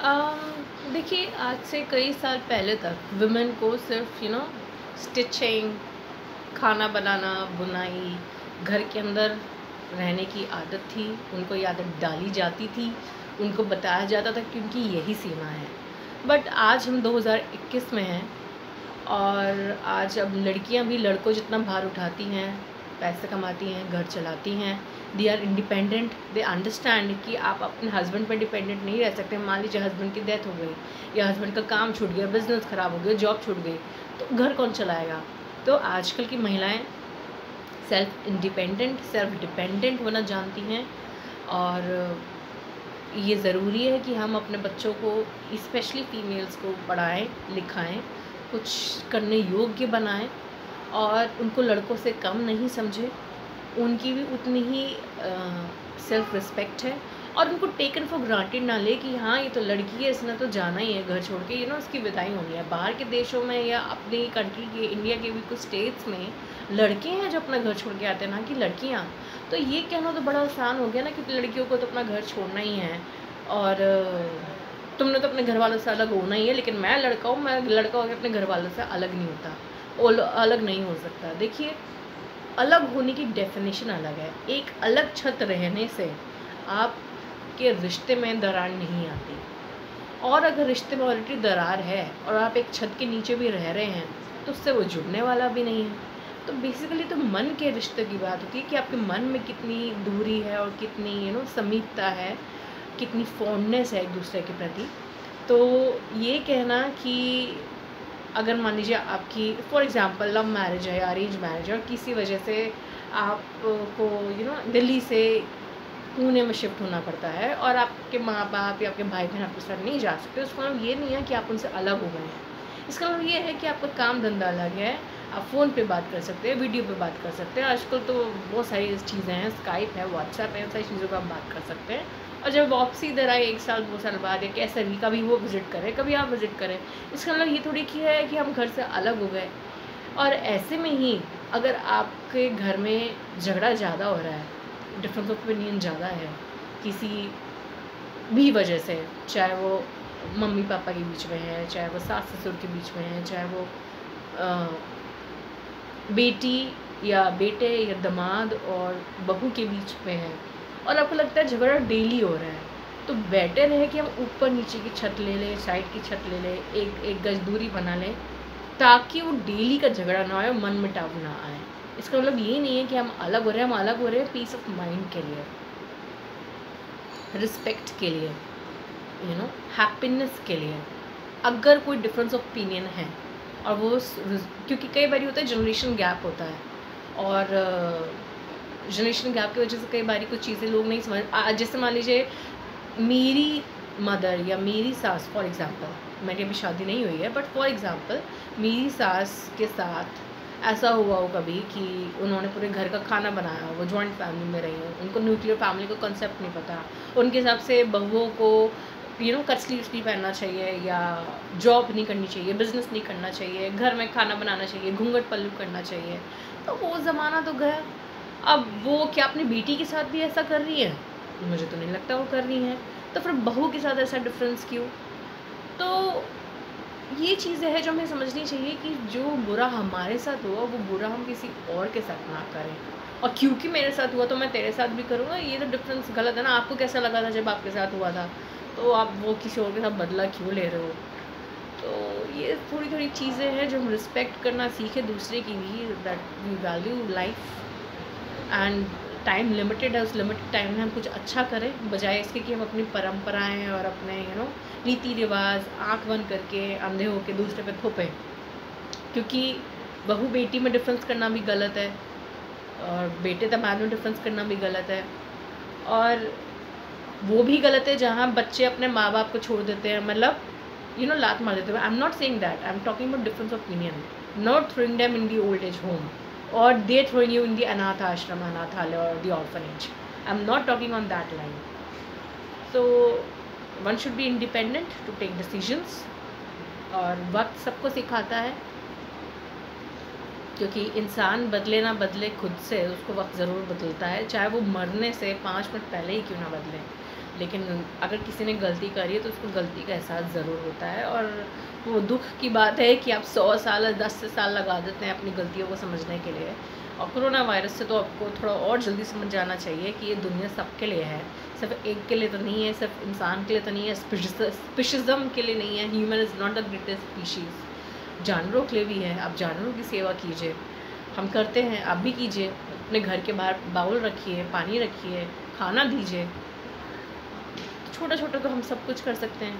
देखिए, आज से कई साल पहले तक वुमेन को सिर्फ स्टिचिंग, खाना बनाना, बुनाई, घर के अंदर रहने की आदत थी। उनको ये आदत डाली जाती थी, उनको बताया जाता था कि उनकी यही सीमा है। बट आज हम 2021 में हैं और आज अब लड़कियां भी लड़कों जितना भार उठाती हैं, पैसे कमाती हैं, घर चलाती हैं। They are independent. They understand कि आप अपने हस्बैंड पर डिपेंडेंट नहीं रह सकते। मान लीजिए हस्बैंड की डेथ हो गई या हस्बैंड का काम छूट गया, बिजनेस ख़राब हो गया, जॉब छूट गई, तो घर कौन चलाएगा। तो आजकल की महिलाएं सेल्फ इंडिपेंडेंट, सेल्फ डिपेंडेंट होना जानती हैं। और ये ज़रूरी है कि हम अपने बच्चों को, स्पेशली फ़ीमेल्स को, पढ़ाएं, लिखाएं, कुछ करने योग्य बनाएं और उनको लड़कों से कम नहीं समझें। उनकी भी उतनी ही सेल्फ रिस्पेक्ट है और उनको टेकन फॉर ग्रांटेड ना ले कि हाँ ये तो लड़की है, इसने तो जाना ही है घर छोड़ के, उसकी विदाई होनी है। बाहर के देशों में या अपनी कंट्री के, इंडिया के भी कुछ स्टेट्स में लड़के हैं जो अपना घर छोड़ के आते हैं, ना कि लड़कियाँ। तो ये कहना तो बड़ा आसान हो गया ना कि लड़कियों को तो अपना घर छोड़ना ही है और तुमने तो अपने घर वालों से अलग होना ही है। लेकिन मैं लड़का हूँ, मैं लड़का होकर अपने घर वालों से अलग नहीं होता, अलग नहीं हो सकता। देखिए, अलग होने की डेफिनेशन अलग है। एक अलग छत रहने से आपके रिश्ते में दरार नहीं आती, और अगर रिश्ते में ऑलरेडी दरार है और आप एक छत के नीचे भी रह रहे हैं तो उससे वो जुड़ने वाला भी नहीं है। तो बेसिकली तो मन के रिश्ते की बात होती है कि आपके मन में कितनी दूरी है और कितनी समीपता है, कितनी फॉन्डनेस है एक दूसरे के प्रति। तो ये कहना कि अगर मान लीजिए आपकी फॉर एग्ज़ाम्पल लव मैरिज है या अरेंज मैरिज है और किसी वजह से आपको दिल्ली से पुणे में शिफ्ट होना पड़ता है और आपके माँ बाप या आपके भाई बहन आपके साथ नहीं जा सकते, उसका मतलब ये नहीं है कि आप उनसे अलग हो गए हैं। इसका मतलब ये है कि आपका काम धंधा अलग है, आप फ़ोन पे बात कर सकते हैं, वीडियो पे बात कर सकते हैं। आजकल तो बहुत सारी चीज़ें हैं, स्काइप है, व्हाट्सएप है, सारी चीज़ों पर आप बात कर सकते हैं। और जब वापसी इधर आए 1 साल 2 साल बाद या कैसे भी, कभी वो विज़िट करें, कभी आप विज़िट करें, इसका मतलब ये थोड़ी कि है कि हम घर से अलग हो गए। और ऐसे में ही अगर आपके घर में झगड़ा ज़्यादा हो रहा है, डिफरेंस ऑफ ओपिनियन ज़्यादा है किसी भी वजह से, चाहे वो मम्मी पापा के बीच में है, चाहे वो सास ससुर के बीच में है, चाहे वो बेटी या बेटे या दामाद और बहू के बीच में है, और आपको लगता है झगड़ा डेली हो रहा है, तो बेटर है कि हम ऊपर नीचे की छत ले लें, साइड की छत ले लें, एक गज दूरी बना लें, ताकि वो डेली का झगड़ा ना आए और मन मुटाव ना आए। इसका मतलब ये नहीं है कि हम अलग हो रहे हैं, हम अलग हो रहे हैं पीस ऑफ माइंड के लिए, रिस्पेक्ट के लिए, हैप्पीनेस के लिए। अगर कोई डिफरेंस ऑफ ओपिनियन है और वो क्योंकि कई बार होता है जनरेशन गैप होता है, और जनरेशन गैप की वजह से कई बार कुछ चीज़ें लोग नहीं समझ, जैसे मान लीजिए मेरी मदर या मेरी सास, फॉर एग्ज़ाम्पल, मेरी अभी शादी नहीं हुई है, बट फॉर एग्ज़ाम्पल मेरी सास के साथ ऐसा हुआ हो कभी कि उन्होंने पूरे घर का खाना बनाया, वो जॉइंट फैमिली में रही हैं, उनको न्यूक्लियर फैमिली का कॉन्सेप्ट नहीं पता, उनके हिसाब से बहुओं को कट स्लीव्स नहीं पहनना चाहिए या जॉब नहीं करनी चाहिए, बिज़नेस नहीं करना चाहिए, घर में खाना बनाना चाहिए, घूंघट पल्लू करना चाहिए। तो वो ज़माना तो गया। अब वो क्या अपनी बेटी के साथ भी ऐसा कर रही है? मुझे तो नहीं लगता वो कर रही हैं। तो फिर बहू के साथ ऐसा डिफरेंस क्यों? तो ये चीज़ें हैं जो हमें समझनी चाहिए कि जो बुरा हमारे साथ हुआ वो बुरा हम किसी और के साथ ना करें, और क्योंकि मेरे साथ हुआ तो मैं तेरे साथ भी करूँगा, ये तो डिफरेंस गलत है ना। आपको कैसा लगा था जब आपके साथ हुआ था, तो आप वो किसी और के साथ बदला क्यों ले रहे हो? तो ये थोड़ी थोड़ी चीज़ें हैं जो हम रिस्पेक्ट करना सीखें दूसरे की भी, that we value life and time limited है, उस लिमिटेड टाइम में हम कुछ अच्छा करें, बजाय इसके कि हम अपनी परंपराएं और अपने रीति रिवाज आँख बंद करके अंधे होके दूसरे पे थोपें। क्योंकि बहू बेटी में डिफरेंस करना भी गलत है और बेटे दामाद में डिफरेंस करना भी गलत है, और वो भी गलत है जहाँ बच्चे अपने माँ बाप को छोड़ देते हैं, मतलब लात मार देते हैं। I am not saying that, I am talking about difference of opinion, not throwing them in the old age home or they throwing you in the anath ashram, anathalaya or the orphanage. I'm not talking on that line. So one should be independent to take decisions, और वक्त सबको सिखाता है, क्योंकि इंसान बदले ना बदले खुद से, उसको वक्त ज़रूर बदलता है, चाहे वो मरने से 5 मिनट पहले ही क्यों ना बदले। लेकिन अगर किसी ने गलती करी है तो उसको गलती का एहसास ज़रूर होता है। और वो दुख की बात है कि आप 100 साल 10 साल लगा देते हैं अपनी गलतियों को समझने के लिए। और कोरोना वायरस से तो आपको थोड़ा और जल्दी समझ जाना चाहिए कि ये दुनिया सबके लिए है, सिर्फ एक के लिए तो नहीं है, सिर्फ इंसान के लिए तो नहीं है, स्पीशिज़म के लिए नहीं है। Human is not the greatest species, जानवरों के लिए भी है। आप जानवरों की सेवा कीजिए, हम करते हैं, आप भी कीजिए। अपने घर के बाहर बाउल रखिए, पानी रखिए, खाना दीजिए। छोटा छोटा तो हम सब कुछ कर सकते हैं।